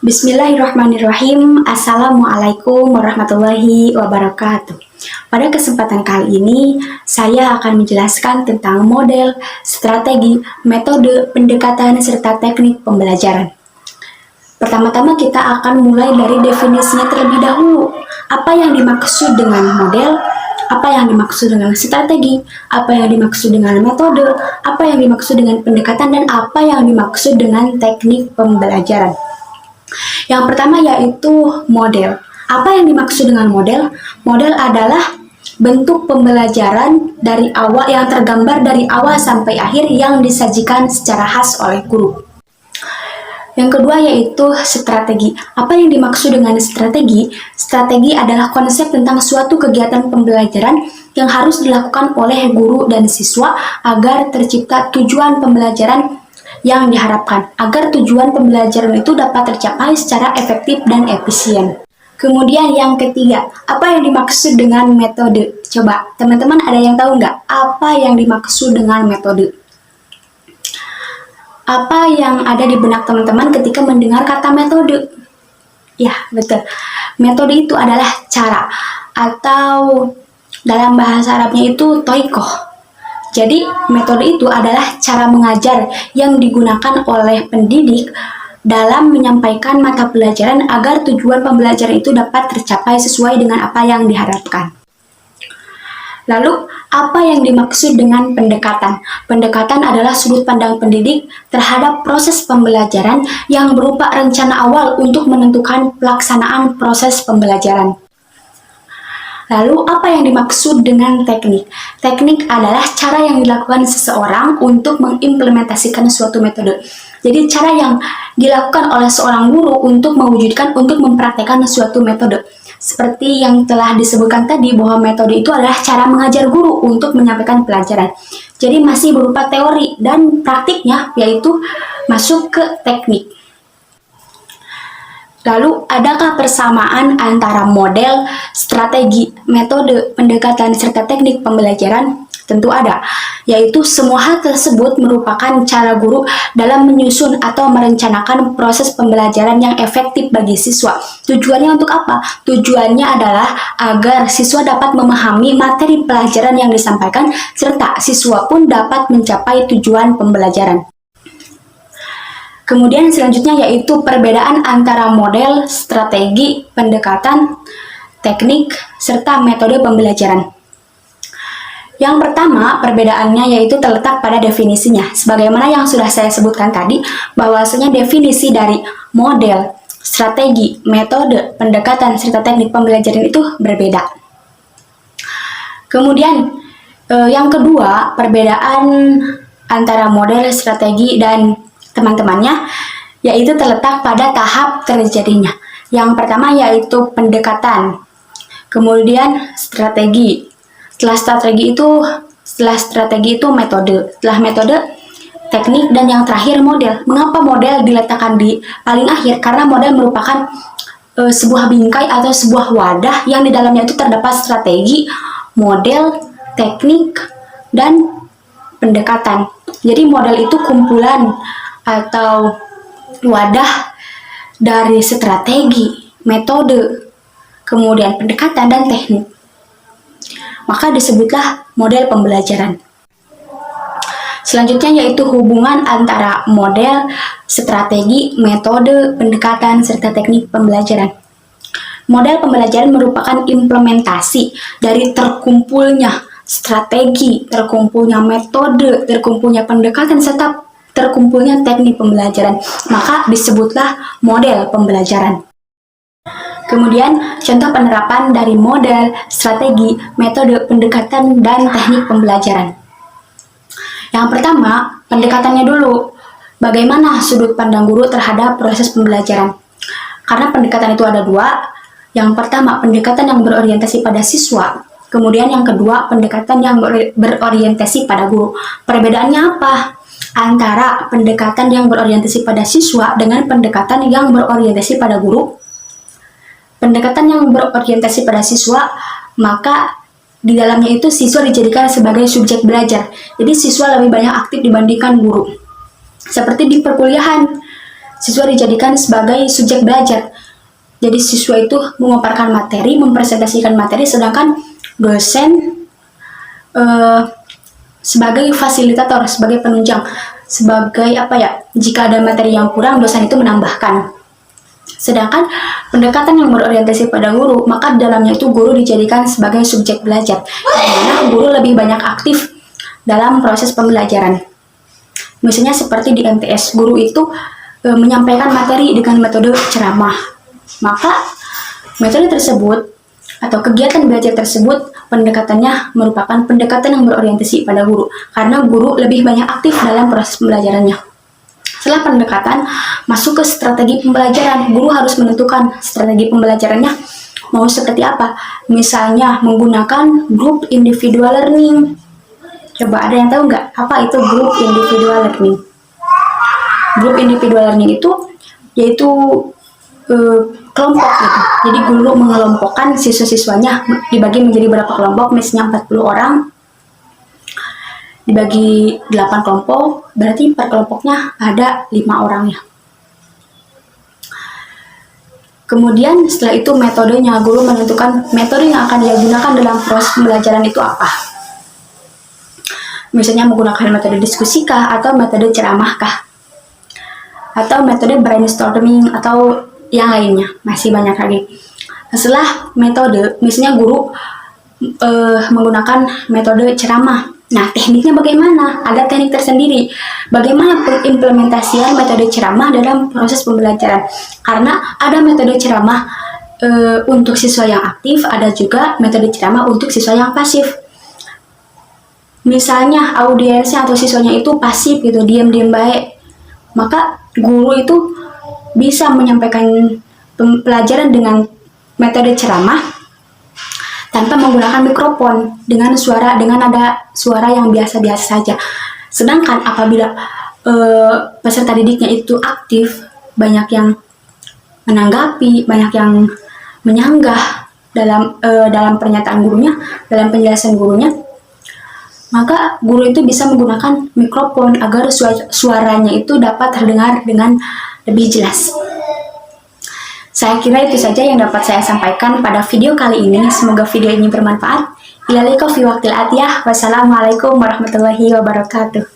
Bismillahirrahmanirrahim. Assalamualaikum warahmatullahi wabarakatuh. Pada kesempatan kali ini, saya akan menjelaskan tentang model, strategi, metode, pendekatan, serta teknik pembelajaran. Pertama-tama kita akan mulai dari definisinya terlebih dahulu. Apa yang dimaksud dengan model? Apa yang dimaksud dengan strategi? Apa yang dimaksud dengan metode? Apa yang dimaksud dengan pendekatan? Dan apa yang dimaksud dengan teknik pembelajaran? Yang pertama yaitu model. Apa yang dimaksud dengan model? Model adalah bentuk pembelajaran dari awal yang tergambar dari awal sampai akhir yang disajikan secara khas oleh guru. Yang kedua yaitu strategi. Apa yang dimaksud dengan strategi? Strategi adalah konsep tentang suatu kegiatan pembelajaran yang harus dilakukan oleh guru dan siswa agar tercipta tujuan pembelajaran yang diharapkan, agar tujuan pembelajaran itu dapat tercapai secara efektif dan efisien. Kemudian yang ketiga, apa yang dimaksud dengan metode? Coba, teman-teman ada yang tahu nggak apa yang dimaksud dengan metode? Apa yang ada di benak teman-teman ketika mendengar kata metode? Ya, betul. Metode itu adalah cara, atau dalam bahasa Arabnya itu toikoh. Jadi, metode itu adalah cara mengajar yang digunakan oleh pendidik dalam menyampaikan mata pelajaran agar tujuan pembelajaran itu dapat tercapai sesuai dengan apa yang diharapkan. Lalu, apa yang dimaksud dengan pendekatan? Pendekatan adalah sudut pandang pendidik terhadap proses pembelajaran yang berupa rencana awal untuk menentukan pelaksanaan proses pembelajaran. Lalu, apa yang dimaksud dengan teknik? Teknik adalah cara yang dilakukan seseorang untuk mengimplementasikan suatu metode. Jadi, cara yang dilakukan oleh seorang guru untuk mempraktekkan suatu metode. Seperti yang telah disebutkan tadi, bahwa metode itu adalah cara mengajar guru untuk menyampaikan pelajaran. Jadi, masih berupa teori dan praktiknya, yaitu masuk ke teknik. Lalu, adakah persamaan antara model, strategi, metode, pendekatan, serta teknik pembelajaran? Tentu ada, yaitu semua hal tersebut merupakan cara guru dalam menyusun atau merencanakan proses pembelajaran yang efektif bagi siswa. Tujuannya untuk apa? Tujuannya adalah agar siswa dapat memahami materi pelajaran yang disampaikan, serta siswa pun dapat mencapai tujuan pembelajaran. Kemudian selanjutnya yaitu perbedaan antara model, strategi, pendekatan, teknik, serta metode pembelajaran. Yang pertama, perbedaannya yaitu terletak pada definisinya. Sebagaimana yang sudah saya sebutkan tadi, bahwasanya definisi dari model, strategi, metode, pendekatan, serta teknik pembelajaran itu berbeda. Kemudian, yang kedua, perbedaan antara model, strategi, dan teman-temannya, yaitu terletak pada tahap terjadinya. Yang pertama yaitu pendekatan, kemudian strategi. Setelah strategi itu metode. Setelah metode, teknik, dan yang terakhir model. Mengapa model diletakkan di paling akhir? Karena model merupakan sebuah bingkai atau sebuah wadah yang di dalamnya itu terdapat strategi, model, teknik, dan pendekatan. Jadi model itu kumpulan atau wadah dari strategi, metode, kemudian pendekatan, dan teknik. Maka disebutlah model pembelajaran. Selanjutnya yaitu hubungan antara model, strategi, metode, pendekatan, serta teknik pembelajaran. Model pembelajaran merupakan implementasi dari terkumpulnya strategi, terkumpulnya metode, terkumpulnya pendekatan, serta terkumpulnya teknik pembelajaran. Maka disebutlah model pembelajaran. Kemudian, contoh penerapan dari model, strategi, metode, pendekatan, dan teknik pembelajaran. Yang pertama, pendekatannya dulu. Bagaimana sudut pandang guru terhadap proses pembelajaran? Karena pendekatan itu ada dua. Yang pertama, pendekatan yang berorientasi pada siswa. Kemudian yang kedua, pendekatan yang berorientasi pada guru. Perbedaannya apa antara pendekatan yang berorientasi pada siswa dengan pendekatan yang berorientasi pada guru? Pendekatan yang berorientasi pada siswa, maka di dalamnya itu siswa dijadikan sebagai subjek belajar. Jadi siswa lebih banyak aktif dibandingkan guru. Seperti di perkuliahan, siswa dijadikan sebagai subjek belajar. Jadi siswa itu memaparkan materi, mempresentasikan materi, sedangkan dosen sebagai fasilitator, sebagai penunjang, sebagai apa ya? Jika ada materi yang kurang, dosen itu menambahkan. Sedangkan pendekatan yang berorientasi pada guru, maka dalamnya itu guru dijadikan sebagai subjek belajar, di mana guru lebih banyak aktif dalam proses pembelajaran. Misalnya seperti di MTS, guru itu menyampaikan materi dengan metode ceramah. Maka metode tersebut atau kegiatan belajar tersebut pendekatannya merupakan pendekatan yang berorientasi pada guru, karena guru lebih banyak aktif dalam proses pembelajarannya. Setelah pendekatan, masuk ke strategi pembelajaran. Guru harus menentukan strategi pembelajarannya mau seperti apa. Misalnya menggunakan group individual learning. Coba ada yang tahu nggak apa itu group individual learning? Group individual learning itu yaitu kelompok gitu. Jadi guru mengelompokkan siswa-siswanya dibagi menjadi berapa kelompok, misalnya 40 orang. Dibagi 8 kelompok, berarti per kelompoknya ada 5 orang ya. Kemudian setelah itu metodenya, guru menentukan metode yang akan dia gunakan dalam proses pembelajaran itu apa. Misalnya menggunakan metode diskusi kah, atau metode ceramah kah, atau metode brainstorming, atau yang lainnya, masih banyak lagi. Setelah metode, misalnya guru menggunakan metode ceramah. Nah, tekniknya bagaimana? Ada teknik tersendiri. Bagaimana pengimplementasian metode ceramah dalam proses pembelajaran? Karena ada metode ceramah untuk siswa yang aktif, ada juga metode ceramah untuk siswa yang pasif. Misalnya audiensnya atau siswanya itu pasif gitu, diam-diam baik, maka guru itu bisa menyampaikan pelajaran dengan metode ceramah tanpa menggunakan mikrofon, dengan ada suara yang biasa-biasa saja. Sedangkan apabila peserta didiknya itu aktif, banyak yang menanggapi, banyak yang menyanggah dalam pernyataan gurunya, dalam penjelasan gurunya, maka guru itu bisa menggunakan mikrofon agar suaranya itu dapat terdengar dengan lebih jelas. Saya kira itu saja yang dapat saya sampaikan pada video kali ini. Semoga video ini bermanfaat. Ilaika fi waqtil atiyah. Wassalamualaikum warahmatullahi wabarakatuh.